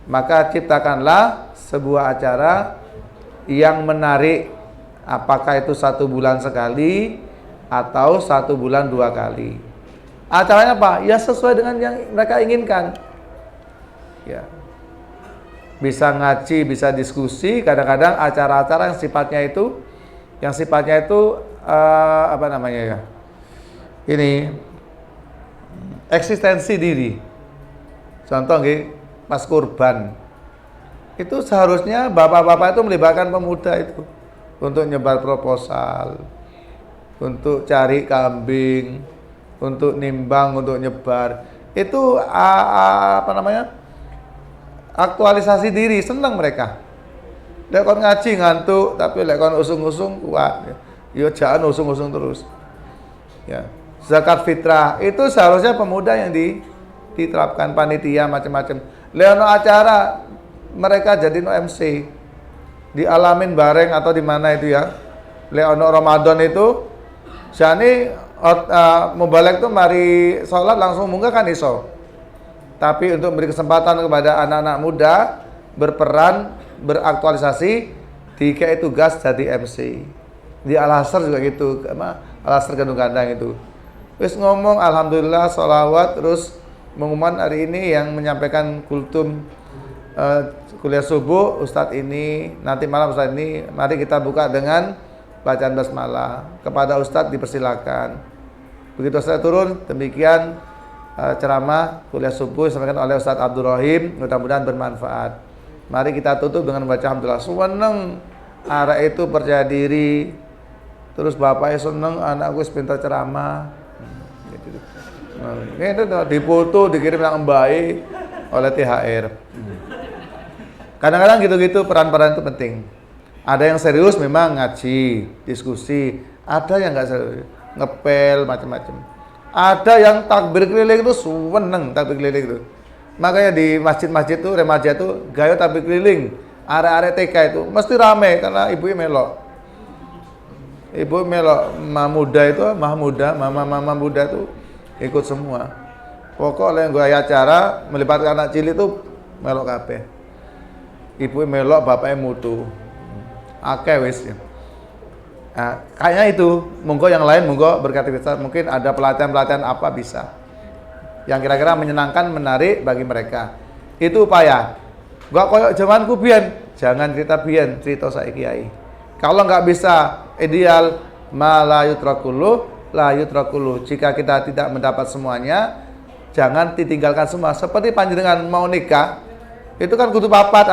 Maka ciptakanlah sebuah acara yang menarik. Apakah itu 1 bulan sekali atau 1 bulan 2 kali. Acaranya apa? Ya sesuai dengan yang mereka inginkan. Ya. Bisa ngaji, bisa diskusi. Kadang-kadang acara-acara yang sifatnya itu ini eksistensi diri. Contoh pas kurban itu seharusnya bapak-bapak itu melibatkan pemuda itu untuk nyebar proposal, untuk cari kambing, untuk nimbang, untuk nyebar. Itu aktualisasi diri, senang mereka. Lek kon ngaji ngantuk, tapi lek kon usung-usung kuat. Ya jangan usung-usung terus. Ya. Zakat fitrah itu seharusnya pemuda yang diterapkan, panitia macam-macam. Leono acara mereka jadi no MC di Alamin Bareng atau di mana itu ya. Leono Ramadan itu jane mubalek tuh mari sholat langsung munggah kan iso. Tapi untuk beri kesempatan kepada anak-anak muda berperan, beraktualisasi, dikasih tugas jadi MC. Di Al-Asr juga gitu, Al-Asr Gadung Kandang itu. Terus ngomong alhamdulillah sholawat, terus pengumuman hari ini yang menyampaikan kultum kuliah subuh Ustadz ini, nanti malam Ustadz ini, mari kita buka dengan bacaan basmalah. Kepada Ustadz dipersilakan. Begitu Ustadz turun, demikian ceramah kuliah subuh disampaikan oleh Ustadz Abdul Rahim, mudah-mudahan bermanfaat. Mari kita tutup dengan baca alhamdulillah. Seneng arek itu percaya diri. Terus bapaknya seneng anakku pintar ceramah. Gitu. Itu tuh dipoto, dikirim yang baik oleh THR. Kadang-kadang gitu-gitu peran-peran itu penting. Ada yang serius memang ngaji, diskusi. Ada yang nggak serius, ngepel macam-macam. Ada yang takbir keliling itu seneng takbir keliling itu. Makanya di masjid-masjid itu remaja itu gaya takbir keliling. Area-area TK itu mesti ramai karena ibu melok. Ibu melok, muda itu, mama muda itu ikut semua. Pokoknya yang gue acara melibatkan anak cilik itu melok kabeh. Ibu melok, bapaknya mutu. Akeh wis. Nah, kayaknya itu, monggo yang lain monggo berkreativitas, mungkin ada pelatihan-pelatihan apa bisa. Yang kira-kira menyenangkan, menarik bagi mereka. Itu upaya. Gak koyok zamanku biyen, jangan cerita biyen, cerita saiki kiai. Kalau nggak bisa ideal, la yutrakulu. Jika kita tidak mendapat semuanya, jangan ditinggalkan semua. Seperti panjenengan mau nikah, itu kan kudu papat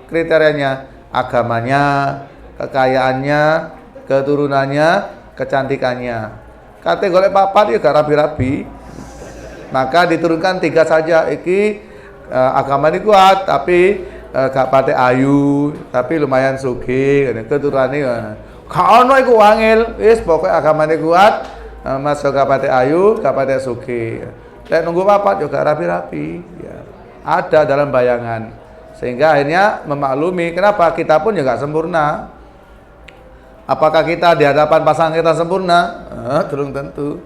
kriterianya, agamanya, kekayaannya, keturunannya, kecantikannya. Kate golek papat ya gak rabi-rabi. Maka diturunkan 3 saja. Iki agama ini kuat, tapi gak pate ayu, tapi lumayan sugih, keturunannya gak ono iku wangil, wis pokoke agamane kuat, mas gak pate ayu, gak pate sugih. Lek nunggu papat juga rapi-rapi, ya. Ada dalam bayangan. Sehingga akhirnya memaklumi kenapa kita pun juga sempurna. Apakah kita di hadapan pasangan kita sempurna? Durung tentu.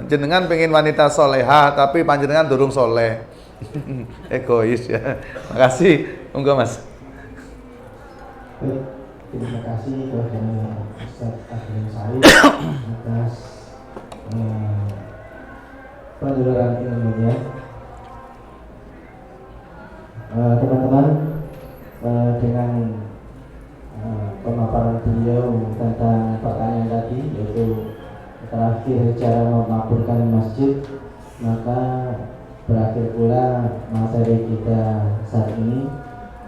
Jenengan pengen wanita soleha, tapi panjenengan durung soleh. Egois ya. Makasih, monggo Mas. Baik, terima kasih kepada Ustaz Abdul Said atas penjelasan ilmunya. Teman-teman, dengan pemaparan beliau tentang pertanyaan tadi, yaitu terakhir cara memakmurkan masjid, maka berakhir pula materi kita saat ini.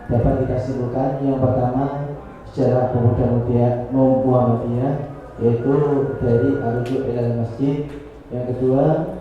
Dapat kita simpulkan yang pertama secara Muhammadiyah, yaitu dari arujuk ilal masjid. Yang kedua